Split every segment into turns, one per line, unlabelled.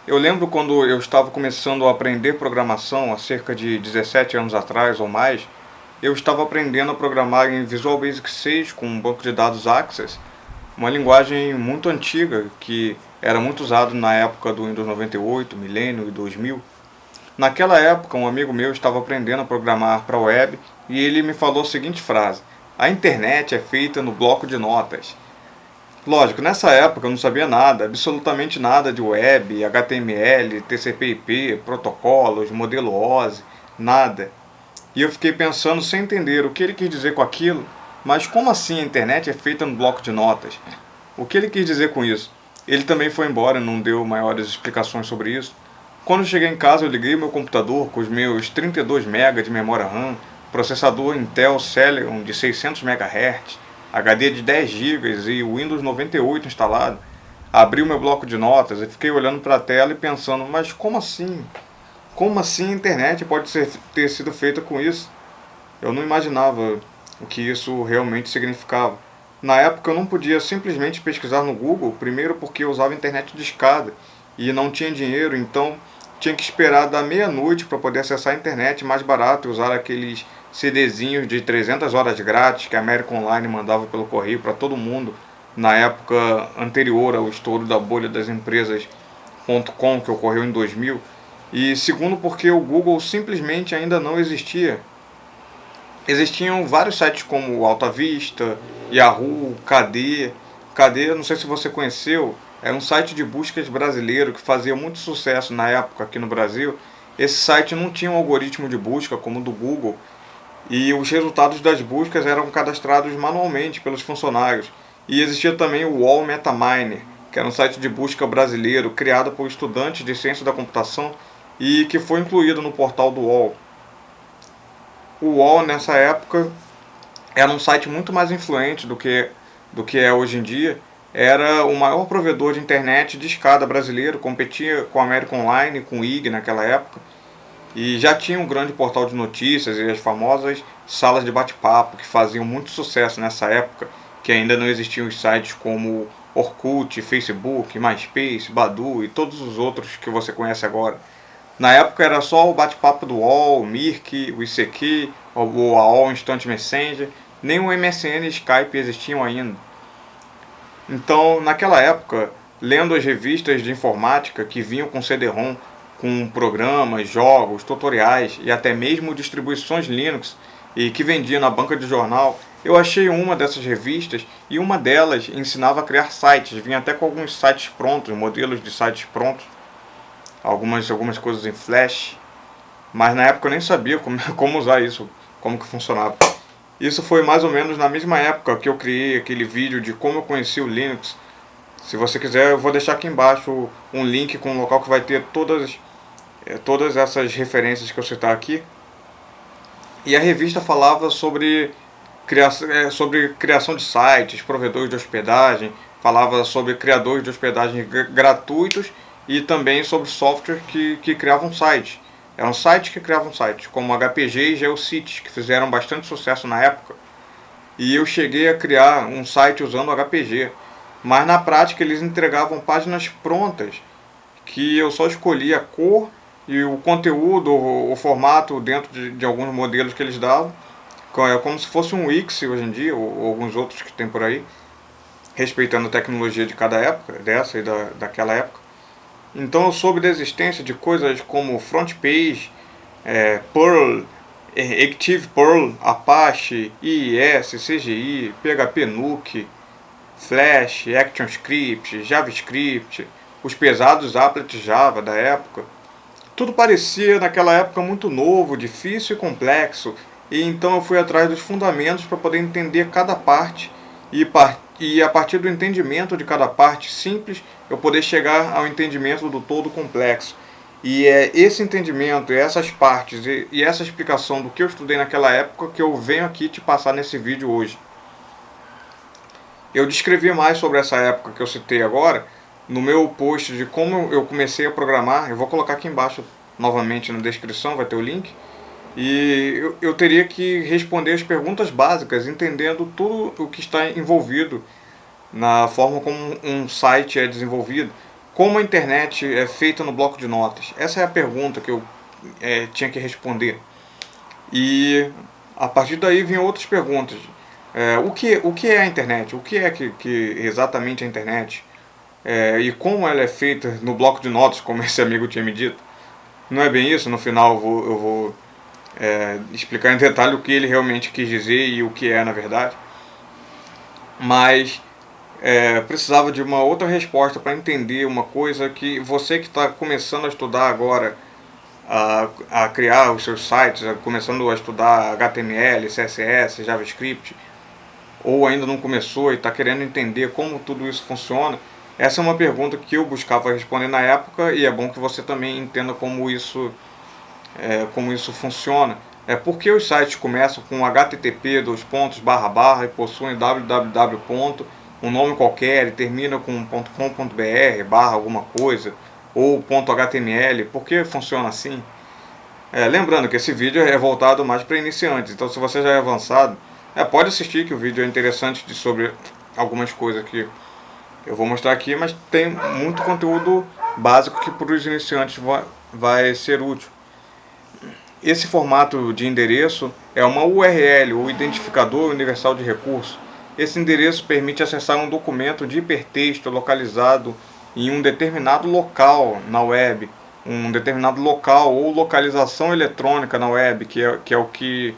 Eu lembro quando eu estava começando a aprender programação, há cerca de 17 anos atrás ou mais, eu estava aprendendo a programar em Visual Basic 6 com um banco de dados Access, uma linguagem muito antiga que era muito usado na época do Windows 98, Millennium e 2000. Naquela época, um amigo meu estava aprendendo a programar para a web e ele me falou a seguinte frase: a internet é feita no bloco de notas. Lógico, nessa época eu não sabia nada, absolutamente nada de web, HTML, TCP/IP, protocolos, modelo OSI, nada. E eu fiquei pensando sem entender o que ele quis dizer com aquilo, mas como assim a internet é feita no bloco de notas? O que ele quis dizer com isso? Ele também foi embora e não deu maiores explicações sobre isso. Quando eu cheguei em casa, eu liguei meu computador com os meus 32 MB de memória RAM, processador Intel Celeron de 600 MHz, HD de 10 GB e o Windows 98 instalado. Abri o meu bloco de notas e fiquei olhando para a tela e pensando, mas como assim? Como assim a internet pode ter sido feita com isso? Eu não imaginava o que isso realmente significava. Na época eu não podia simplesmente pesquisar no Google, primeiro porque eu usava internet de escada e não tinha dinheiro, então tinha que esperar da meia-noite para poder acessar a internet mais barato e usar aqueles CDzinhos de 300 horas grátis que a América Online mandava pelo correio para todo mundo na época anterior ao estouro da bolha das empresas .com que ocorreu em 2000. E segundo porque o Google simplesmente ainda não existia. Existiam vários sites como Alta Vista, Yahoo, KD. KD, não sei se você conheceu, era um site de buscas brasileiro que fazia muito sucesso na época aqui no Brasil. Esse site não tinha um algoritmo de busca como o do Google e os resultados das buscas eram cadastrados manualmente pelos funcionários. E existia também o UOL Metaminer, que era um site de busca brasileiro criado por estudantes de ciência da computação e que foi incluído no portal do UOL. O UOL nessa época era um site muito mais influente do que é hoje em dia. Era o maior provedor de internet de escada brasileiro, competia com a América Online, com o IG naquela época. E já tinha um grande portal de notícias e as famosas salas de bate-papo que faziam muito sucesso nessa época, que ainda não existiam os sites como Orkut, Facebook, MySpace, Badu e todos os outros que você conhece agora. Na época era só o bate-papo do UOL, o Mirk, o ICQ, o AOL Instant Messenger, nem o MSN e Skype existiam ainda. Então, naquela época, lendo as revistas de informática que vinham com CD-ROM, com programas, jogos, tutoriais e até mesmo distribuições Linux e que vendia na banca de jornal, eu achei uma dessas revistas e uma delas ensinava a criar sites, vinha até com alguns sites prontos, modelos de sites prontos, algumas coisas em Flash, mas na época eu nem sabia como usar isso, como que funcionava. Isso foi mais ou menos na mesma época que eu criei aquele vídeo de como eu conheci o Linux. Se você quiser, eu vou deixar aqui embaixo um link com um local que vai ter todas essas referências que eu citar aqui. E a revista falava sobre criação de sites, provedores de hospedagem, falava sobre criadores de hospedagem gratuitos e também sobre software que criavam sites. Eram sites que criavam sites, como HPG e GeoCities, que fizeram bastante sucesso na época. E eu cheguei a criar um site usando HPG, mas na prática eles entregavam páginas prontas, que eu só escolhia a cor e o conteúdo, o formato dentro de alguns modelos que eles davam, como se fosse um Wix hoje em dia, ou alguns outros que tem por aí, respeitando a tecnologia de cada época, dessa e daquela época. Então eu soube da existência de coisas como FrontPage, Perl, ActivePerl, Apache, IIS, CGI, PHP Nuke, Flash, ActionScript, JavaScript, os pesados applets Java da época. Tudo parecia naquela época muito novo, difícil e complexo, e então eu fui atrás dos fundamentos para poder entender cada parte e a partir do entendimento de cada parte simples eu poder chegar ao entendimento do todo complexo. E é esse entendimento, essas partes e essa explicação do que eu estudei naquela época que eu venho aqui te passar nesse vídeo hoje. Eu descrevi mais sobre essa época que eu citei agora no meu post de como eu comecei a programar. Eu vou colocar aqui embaixo novamente na descrição, vai ter o link. E eu teria que responder as perguntas básicas, entendendo tudo o que está envolvido na forma como um site é desenvolvido, Como a internet é feita no bloco de notas? Essa é a pergunta que eu tinha que responder. E a partir daí vinham outras perguntas. O que é a internet? O que é que exatamente é a internet? E como ela é feita no bloco de notas, como esse amigo tinha me dito? Não é bem isso? No final eu vou explicar em detalhe o que ele realmente quis dizer e o que é na verdade. Mas precisava de uma outra resposta para entender uma coisa que você que está começando a estudar agora, a criar os seus sites, começando a estudar HTML, CSS, JavaScript, ou ainda não começou e está querendo entender como tudo isso funciona, essa é uma pergunta que eu buscava responder na época e é bom que você também entenda como isso funciona. Por que os sites começam com http e possuem www, um nome qualquer e termina com .com.br barra alguma coisa ou .html? Por que funciona assim? Lembrando que esse vídeo é voltado mais para iniciantes, então se você já é avançado, pode assistir que o vídeo é interessante sobre algumas coisas que eu vou mostrar aqui, mas tem muito conteúdo básico que para os iniciantes vai ser útil. Esse formato de endereço é uma URL, ou Identificador Universal de Recurso. Esse endereço permite acessar um documento de hipertexto localizado em um determinado local na web, um determinado local ou localização eletrônica na web, que é o que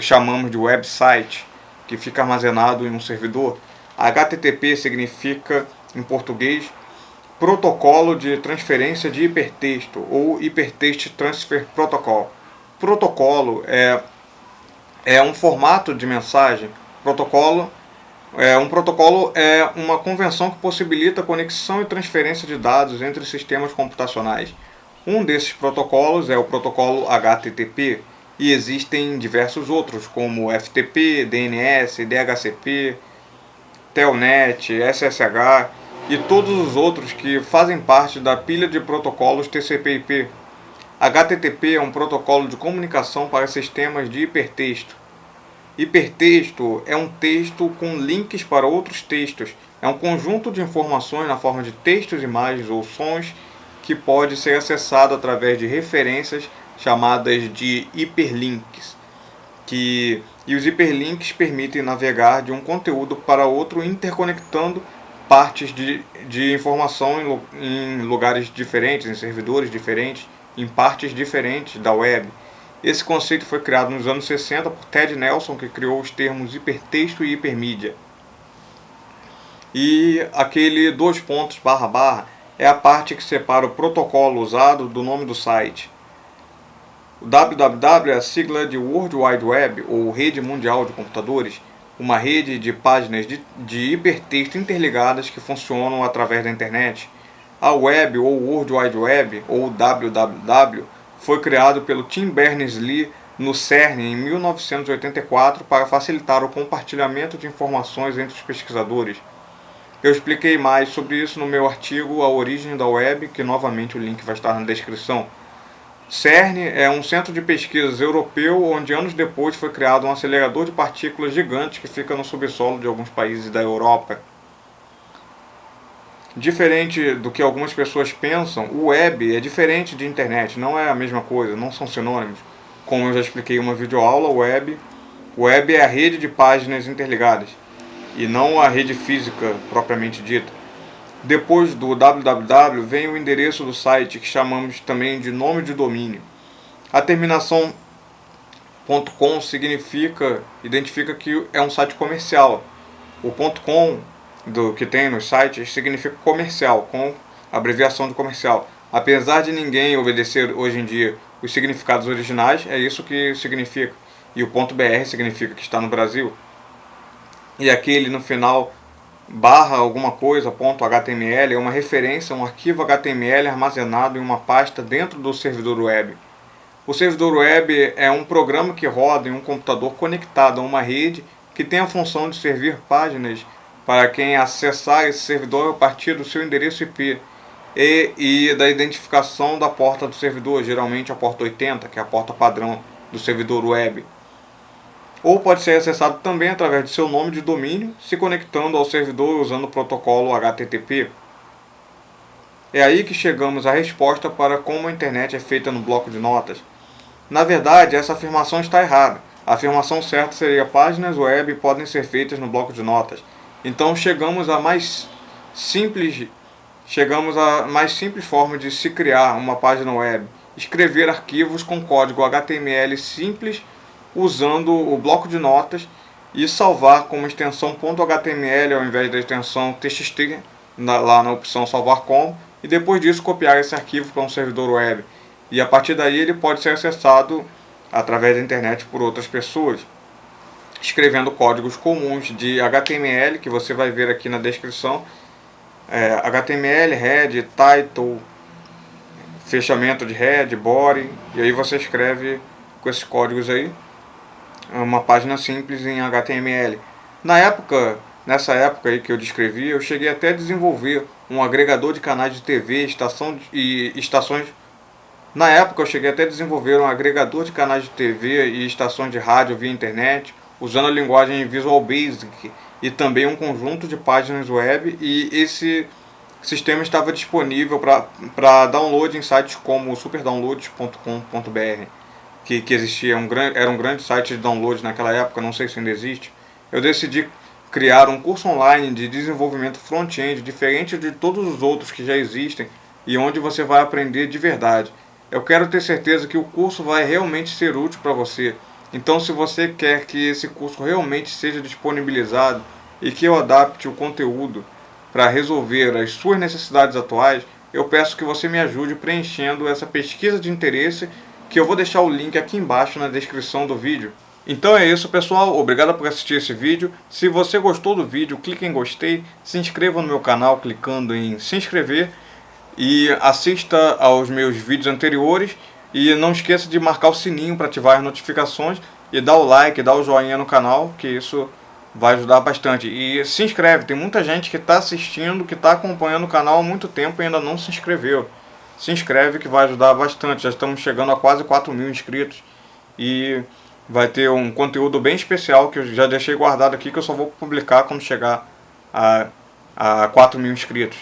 chamamos de website, que fica armazenado em um servidor. HTTP significa, em português, Protocolo de Transferência de Hipertexto, ou Hypertext Transfer Protocol. Protocolo é um formato de mensagem. Um protocolo é uma convenção que possibilita a conexão e transferência de dados entre sistemas computacionais. Um desses protocolos é o protocolo HTTP, e existem diversos outros, como FTP, DNS, DHCP, Telnet, SSH e todos os outros que fazem parte da pilha de protocolos TCP/IP. HTTP é um protocolo de comunicação para sistemas de hipertexto. Hipertexto é um texto com links para outros textos. É um conjunto de informações na forma de textos, imagens ou sons que pode ser acessado através de referências chamadas de hiperlinks. E os hiperlinks permitem navegar de um conteúdo para outro interconectando partes de informação em lugares diferentes, em servidores diferentes, em partes diferentes da web. Esse conceito foi criado nos anos 60 por Ted Nelson, que criou os termos hipertexto e hipermídia. E aquele é a parte que separa o protocolo usado do nome do site. O www é a sigla de World Wide Web, ou Rede Mundial de Computadores, uma rede de páginas de hipertexto interligadas que funcionam através da internet. A web, ou World Wide Web, ou www, foi criado pelo Tim Berners-Lee no CERN em 1984 para facilitar o compartilhamento de informações entre os pesquisadores. Eu expliquei mais sobre isso no meu artigo A Origem da Web, que novamente o link vai estar na descrição. CERN é um centro de pesquisas europeu onde anos depois foi criado um acelerador de partículas gigante que fica no subsolo de alguns países da Europa. Diferente do que algumas pessoas pensam, o web é diferente de internet, não é a mesma coisa, não são sinônimos. Como eu já expliquei em uma videoaula, web é a rede de páginas interligadas e não a rede física propriamente dita. Depois do www vem o endereço do site, que chamamos também de nome de domínio. A terminação .com identifica que é um site comercial. O .com que tem nos sites significa comercial, com abreviação de comercial. Apesar de ninguém obedecer hoje em dia os significados originais, é isso que significa. E o .br significa que está no Brasil. E aquele no final barra alguma coisa, .html, é uma referência a um arquivo HTML armazenado em uma pasta dentro do servidor web. O servidor web é um programa que roda em um computador conectado a uma rede que tem a função de servir páginas para quem acessar esse servidor a partir do seu endereço IP e da identificação da porta do servidor, geralmente a porta 80, que é a porta padrão do servidor web. Ou pode ser acessado também através de seu nome de domínio, se conectando ao servidor usando o protocolo HTTP. É aí que chegamos à resposta para como a internet é feita no bloco de notas. Na verdade, essa afirmação está errada. A afirmação certa seria: páginas web podem ser feitas no bloco de notas. Então chegamos à mais simples forma de se criar uma página web: escrever arquivos com código HTML simples usando o bloco de notas e salvar como extensão .html ao invés da extensão txt lá na opção salvar como, e depois disso copiar esse arquivo para um servidor web. E a partir daí ele pode ser acessado através da internet por outras pessoas, escrevendo códigos comuns de HTML, que você vai ver aqui na descrição. HTML, head, title, fechamento de head, body, e aí você escreve com esses códigos aí uma página simples em HTML. Nessa época aí que eu descrevi, eu cheguei até a desenvolver um agregador de canais de TV, estações. Na época eu cheguei até a desenvolver um agregador de canais de TV e estações de rádio via internet, usando a linguagem Visual Basic e também um conjunto de páginas web, e esse sistema estava disponível para download em sites como superdownloads.com.br, que existia, era um grande site de download naquela época, não sei se ainda existe. Eu decidi criar um curso online de desenvolvimento front-end diferente de todos os outros que já existem e onde você vai aprender de verdade. Eu quero ter certeza que o curso vai realmente ser útil para você. Então, se você quer que esse curso realmente seja disponibilizado e que eu adapte o conteúdo para resolver as suas necessidades atuais, eu peço que você me ajude preenchendo essa pesquisa de interesse, que eu vou deixar o link aqui embaixo na descrição do vídeo. Então é isso, pessoal, obrigado por assistir esse vídeo. Se você gostou do vídeo, clique em gostei, se inscreva no meu canal clicando em se inscrever e assista aos meus vídeos anteriores, e não esqueça de marcar o sininho para ativar as notificações e dar o like, dar o joinha no canal, que isso vai ajudar bastante. E se inscreve, tem muita gente que está assistindo, que está acompanhando o canal há muito tempo e ainda não se inscreveu. Se inscreve que vai ajudar bastante, já estamos chegando a quase 4.000 inscritos e vai ter um conteúdo bem especial que eu já deixei guardado aqui, que eu só vou publicar quando chegar a 4.000 inscritos.